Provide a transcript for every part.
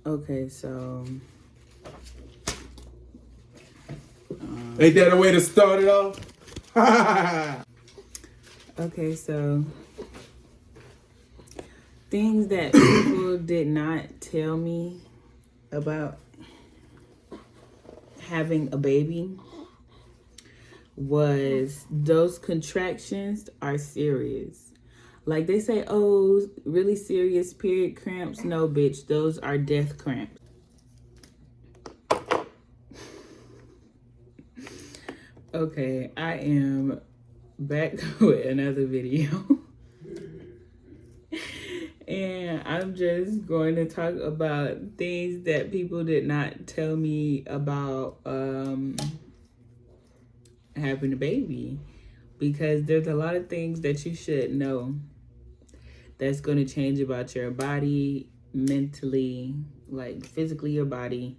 Okay, so ain't that a way to start it off? okay, so things that people did not tell me about having a baby was those contractions are serious. Like they say, oh, really serious period cramps. No, bitch, those are death cramps. Okay, I am back with another video. And I'm just going to talk about things that people did not tell me about having a baby. Because there's a lot of things that you should know that's going to change about your body, mentally, like physically your body,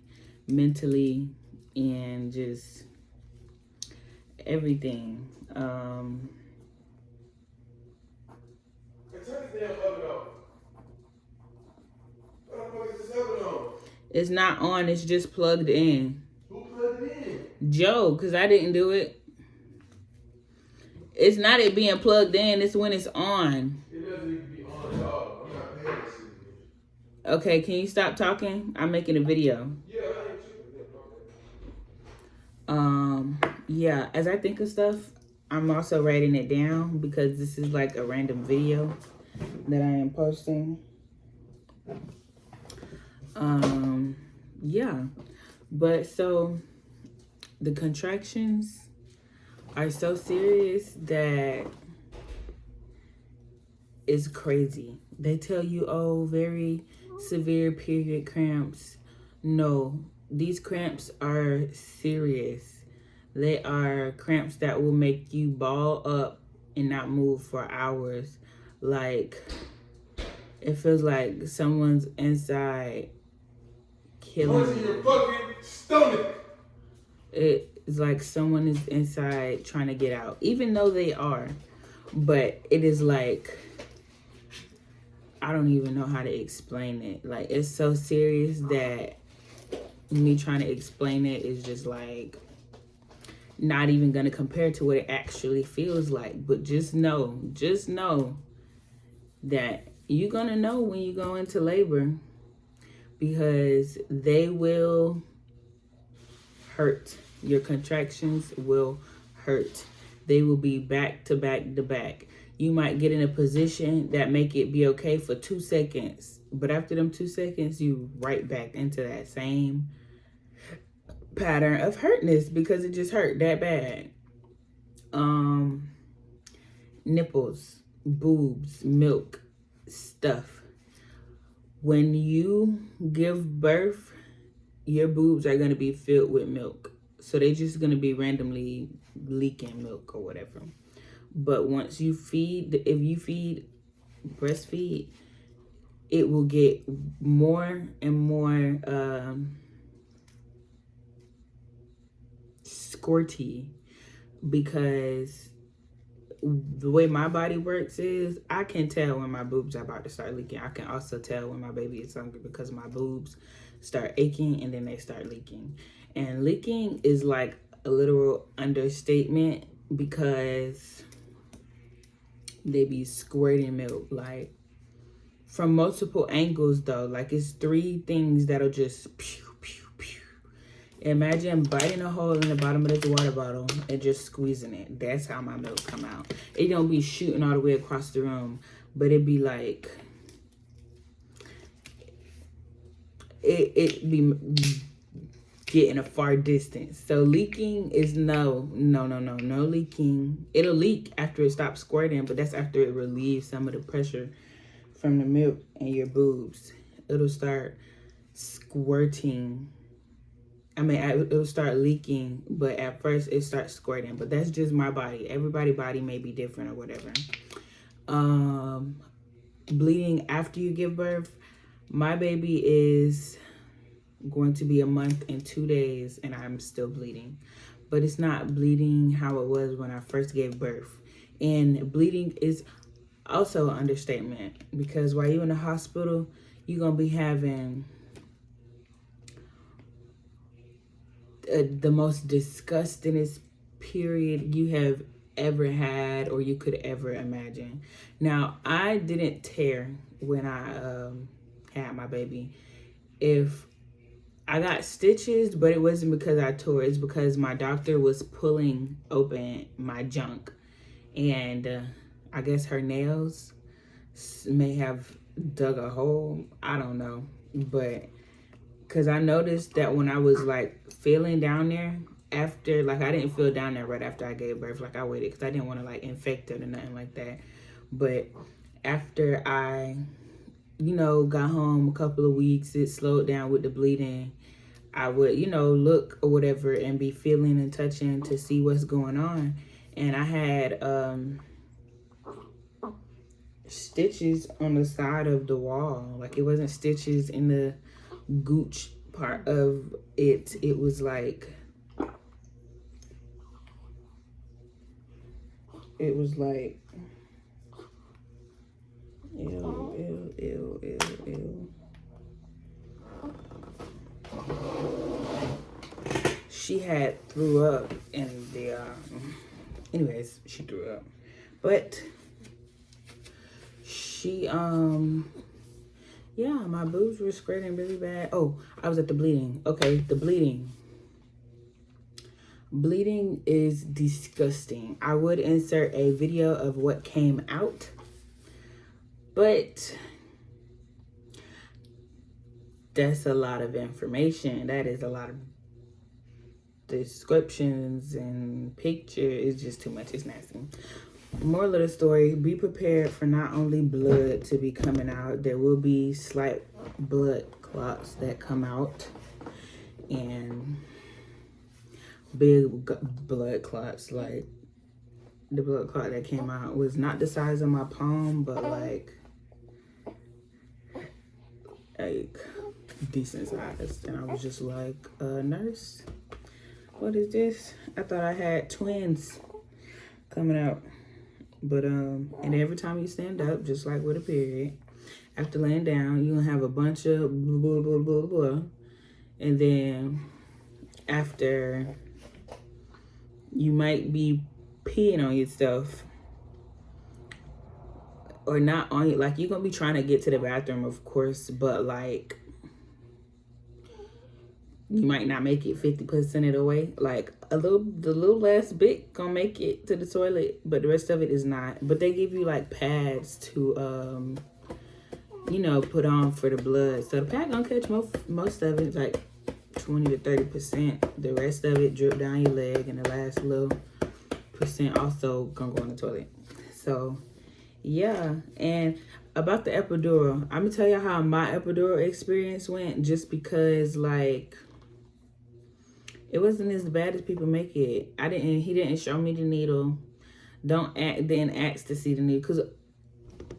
mentally, and just everything. It's not on, it's just plugged in. Who plugged it in? Joe, because I didn't do it. It's not it being plugged in, it's when it's on. It doesn't need to be on at all. I'm not paying this shit. Okay, can you stop talking? I'm making a video. Yeah, I ain't tripping. Yeah, as I think of stuff, I'm also writing it down because this is like a random video that I am posting. Yeah, but so the contractions are so serious that it's crazy. They tell you, oh, very severe period cramps. No, these cramps are serious. They are cramps that will make you ball up and not move for hours. Like, it feels like someone's inside killing in your fucking stomach. It's like someone is inside trying to get out, even though they are. But it is like, I don't even know how to explain it. Like, it's so serious that me trying to explain it is just like not even gonna compare to what it actually feels like. But just know that you're gonna know when you go into labor, because they will hurt. Your contractions will hurt. They will be back to back to back. You might get in a position that make it be okay for 2 seconds, but after them 2 seconds, you right back into that same pattern of hurtness because it just hurt that bad. Nipples, boobs, milk, stuff. When you give birth, your boobs are going to be filled with milk. So they just going to be randomly leaking milk or whatever. But once you feed, if you breastfeed, it will get more and more squirty, because the way my body works is I can tell when my boobs are about to start leaking. I can also tell when my baby is hungry because my boobs start aching and then they start leaking. And leaking is like a literal understatement because they be squirting milk, like from multiple angles though. Like it's 3 things that'll just pew, pew, pew. Imagine biting a hole in the bottom of this water bottle and just squeezing it. That's how my milk come out. It don't be shooting all the way across the room, but it be like, it be getting a far distance. So leaking is no leaking. It'll leak after it stops squirting, but that's after it relieves some of the pressure from the milk in your boobs. It'll start squirting. I mean, it'll start leaking, but at first it starts squirting. But that's just my body. Everybody's body may be different or whatever. Bleeding after you give birth. My baby is going to be a month and 2 days, and I'm still bleeding. But it's not bleeding how it was when I first gave birth. And bleeding is also an understatement, because while you're in the hospital, you're going to be having the most disgustingest period you have ever had or you could ever imagine. Now, I didn't tear when I had my baby. If I got stitches, but it wasn't because I tore. It's because my doctor was pulling open my junk. And I guess her nails may have dug a hole. I don't know. But because I noticed that when I was like feeling down there after, like I didn't feel down there right after I gave birth. Like I waited because I didn't want to like infect it or nothing like that. But after I, got home a couple of weeks, it slowed down with the bleeding. I would, look or whatever and be feeling and touching to see what's going on. And I had stitches on the side of the wall. Like it wasn't stitches in the gooch part of it. It was like, ew, ew, ew, ew, ew. She had threw up in the, anyways, she threw up. But she, yeah, my boobs were spreading really bad. Oh, I was at the bleeding. Okay, the bleeding. Bleeding is disgusting. I would insert a video of what came out, but that's a lot of information. That is a lot of descriptions and pictures. It's just too much. It's nasty. Moral of the story, be prepared for not only blood to be coming out, there will be slight blood clots that come out and big blood clots. Like the blood clot that came out was not the size of my palm, but like decent size. And I was just like, nurse, what is this? I thought I had twins coming out. But and every time you stand up, just like with a period, after laying down, you're gonna have a bunch of blah, blah, blah, blah, blah. And then after, you might be peeing on yourself. Or not on you. Like, you're gonna be trying to get to the bathroom, of course, but like, you might not make it 50% of the way. Like the little last bit gonna make it to the toilet, but the rest of it is not. But they give you like pads to put on for the blood. So the pad gonna catch most of it, like 20 to 30%. The rest of it drip down your leg, and the last little percent also gonna go in the toilet. So yeah, and about the epidural, I'm gonna tell you how my epidural experience went, just because like it wasn't as bad as people make it. He didn't show me the needle. Didn't ask to see the needle, because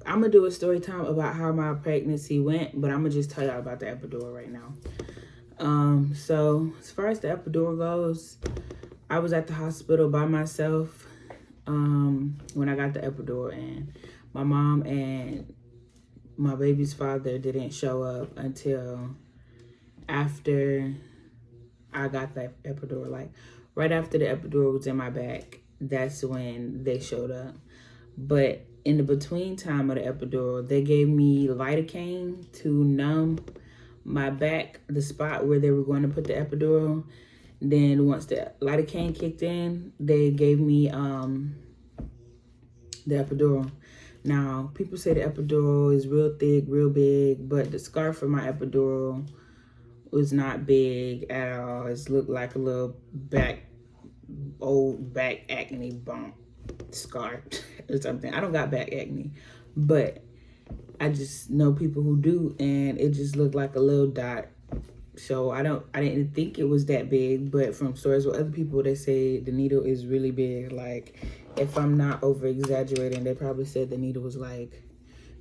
I'm gonna do a story time about how my pregnancy went, but I'm gonna just tell y'all about the epidural right now. So as far as the epidural goes, I was at the hospital by myself when I got the epidural, and my mom and my baby's father didn't show up until after I got that epidural. Like right after the epidural was in my back, that's when they showed up. But in the between time of the epidural, they gave me lidocaine to numb my back, the spot where they were going to put the epidural. Then once the lidocaine kicked in, they gave me the epidural. Now, people say the epidural is real thick, real big, but the scar for my epidural was not big at all. It looked like a little old back acne bump scar or something. I don't got back acne, but I just know people who do, and it just looked like a little dot. So I didn't think it was that big, but from stories with other people, they say the needle is really big. Like, if I'm not over exaggerating, they probably said the needle was like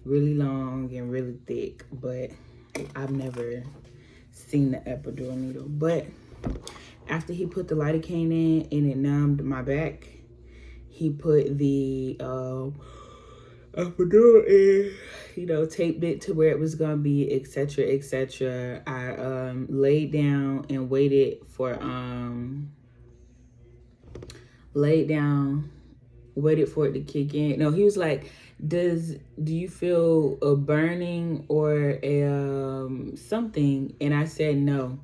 really long and really thick, but I've never seen the epidural needle. But after he put the lidocaine in and it numbed my back, he put the epidural and, you know, taped it to where it was gonna be, etc., etc. I laid down and waited for waited for it to kick in. No, he was like, do you feel a burning or a something? And I said no.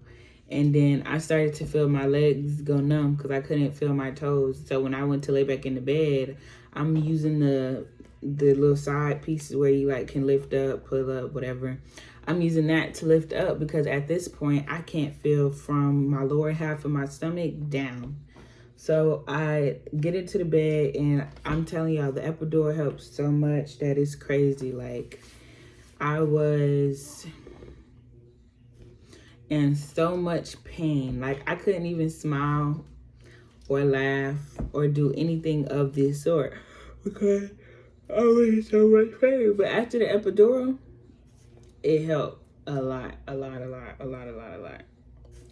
And then I started to feel my legs go numb because I couldn't feel my toes. So when I went to lay back in the bed, I'm using the little side pieces where you like can lift up, pull up, whatever. I'm using that to lift up because at this point I can't feel from my lower half of my stomach down. So I get into the bed and I'm telling y'all, the epidural helps so much that it's crazy. Like, I was in so much pain. Like, I couldn't even smile or laugh or do anything of this sort because I was in so much pain. But after the epidural, it helped a lot.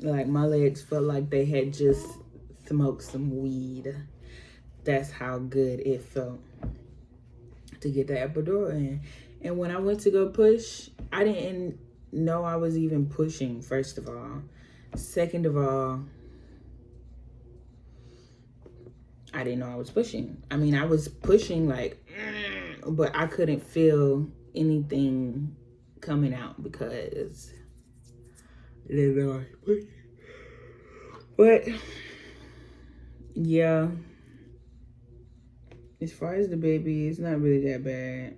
Like, my legs felt like they had just smoked some weed. That's how good it felt to get the epidural in. And when I went to go push, I didn't know I was even pushing, first of all. Second of all, I didn't know I was pushing. I mean, I was pushing like, but I couldn't feel anything coming out because I didn't know I was pushing. But yeah, as far as the baby, it's not really that bad.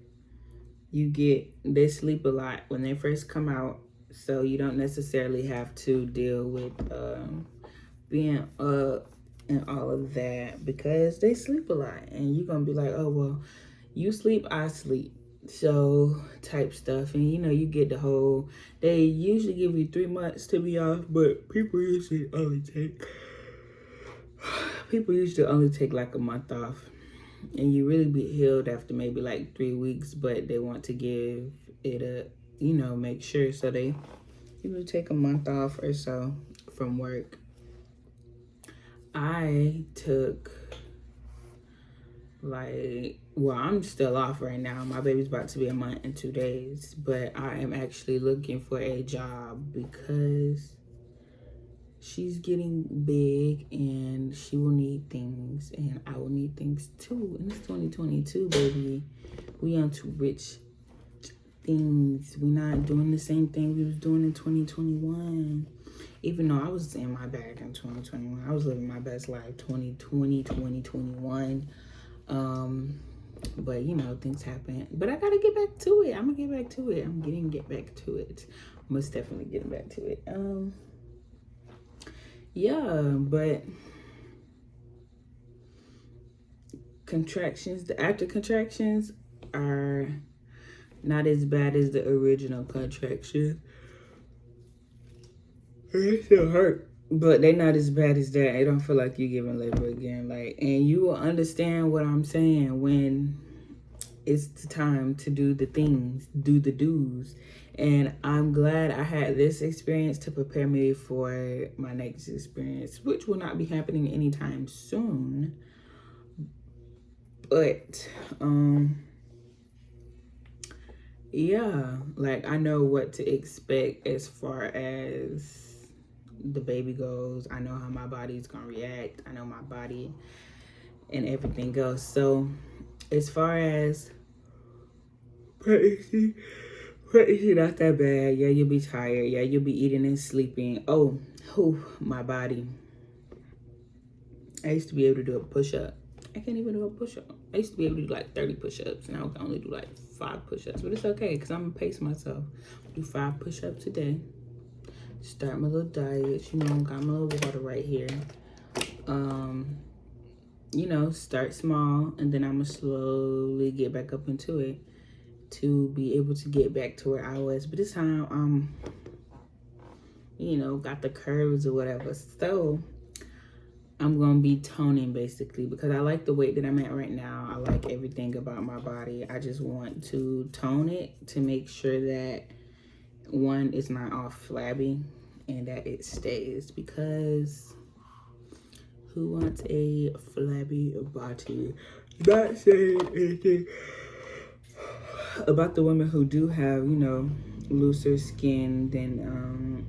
They sleep a lot when they first come out, so you don't necessarily have to deal with being up and all of that because they sleep a lot. And you're gonna be like, oh well, you sleep, I sleep, so type stuff. And you know, you get the whole, they usually give you 3 months to be off, but people usually only take like a month off. And you really be healed after maybe like 3 weeks, but they want to give it a, you know, make sure. So they usually take a month off or so from work. I took I'm still off right now. My baby's about to be a month and 2 days, but I am actually looking for a job because she's getting big and she will need things and I will need things too. And it's 2022, baby. We on to rich things. We not doing the same thing we was doing in 2021. Even though I was in my bag in 2021. I was living my best life 2020, 2021. But you know, things happen. But I gotta get back to it. I'm gonna get back to it. I'm getting get back to it. Most definitely getting back to it. Yeah, but the after contractions are not as bad as the original contractions. They still hurt, but they not as bad as that. It don't feel like you giving labor again. Like, and you will understand what I'm saying when it's the time to do the things, do the do's. And I'm glad I had this experience to prepare me for my next experience, which will not be happening anytime soon. But, yeah, like I know what to expect as far as the baby goes. I know how my body's gonna react. I know my body and everything goes. So, as far as pregnancy not that bad. Yeah, you'll be tired. Yeah, you'll be eating and sleeping. Oh, my body. I used to be able to do a push-up. I can't even do a push-up. I used to be able to do like 30 push-ups, and I can only do like 5 push-ups. But it's okay, because I'm going to pace myself. Do 5 push-ups a day. Start my little diet. You know, got my little water right here. You know, start small, and then I'm going to slowly get back up into it to be able to get back to where I was. But this time, you know, got the curves or whatever. So I'm gonna be toning basically because I like the weight that I'm at right now. I like everything about my body. I just want to tone it to make sure that one, it's not all flabby and that it stays, because who wants a flabby body? Not saying anything about the women who do have, you know, looser skin than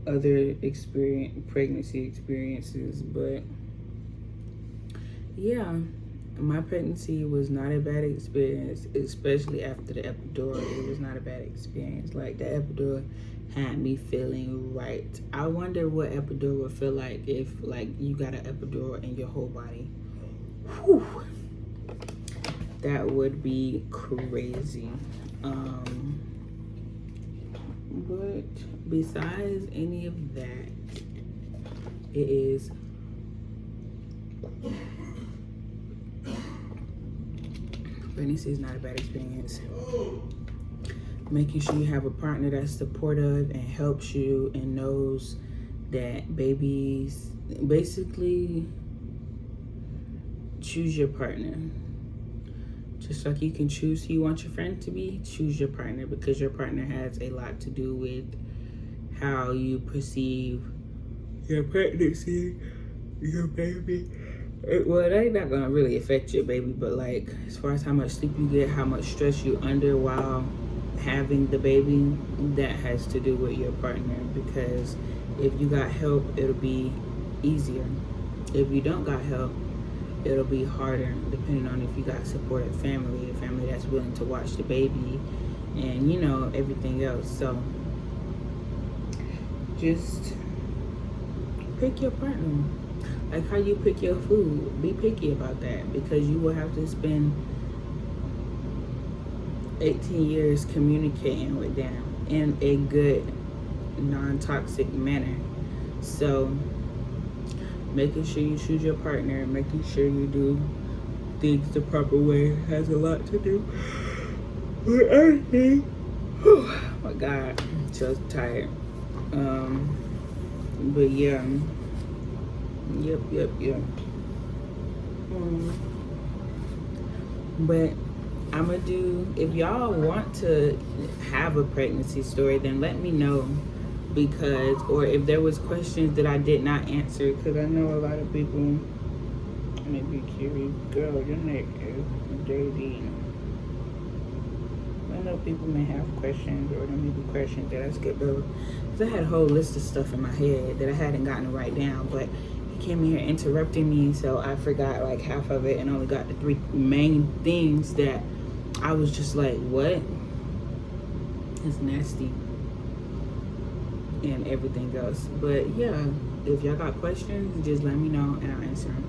other pregnancy experiences. But yeah, my pregnancy was not a bad experience, especially after the epidural. It was not a bad experience. Like, the epidural had me feeling right. I wonder what epidural would feel like if, like, you got an epidural in your whole body. Whew. That would be crazy. But besides any of that, it is pregnancy is not a bad experience. Making sure you have a partner that's supportive and helps you and knows that babies, basically, choose your partner. Just like you can choose who you want your friend to be, choose your partner, because your partner has a lot to do with how you perceive your pregnancy, your baby. Well, it ain't not gonna really affect your baby, but like, as far as how much sleep you get, how much stress you under while having the baby, that has to do with your partner. Because if you got help, it'll be easier. If you don't got help, it'll be harder, depending on if you got supportive family, a family that's willing to watch the baby, and, you know, everything else. So just pick your partner. Like how you pick your food, be picky about that, because you will have to spend 18 years communicating with them in a good, non-toxic manner. So making sure you choose your partner, making sure you do things the proper way has a lot to do with everything. Oh my God, I'm so tired. But yeah. Yep. But I'm gonna do, if y'all want to have a pregnancy story, then let me know, because, or if there was questions that I did not answer, because I know a lot of people may be curious. Girl, your neck is dirty. I know people may have questions, or there may be questions that I skipped over, because I had a whole list of stuff in my head that I hadn't gotten to write down, but he came here interrupting me, so I forgot like half of it and only got the 3 main things that I was just like, what? It's nasty. And everything else. But yeah, if y'all got questions, just let me know and I'll answer them.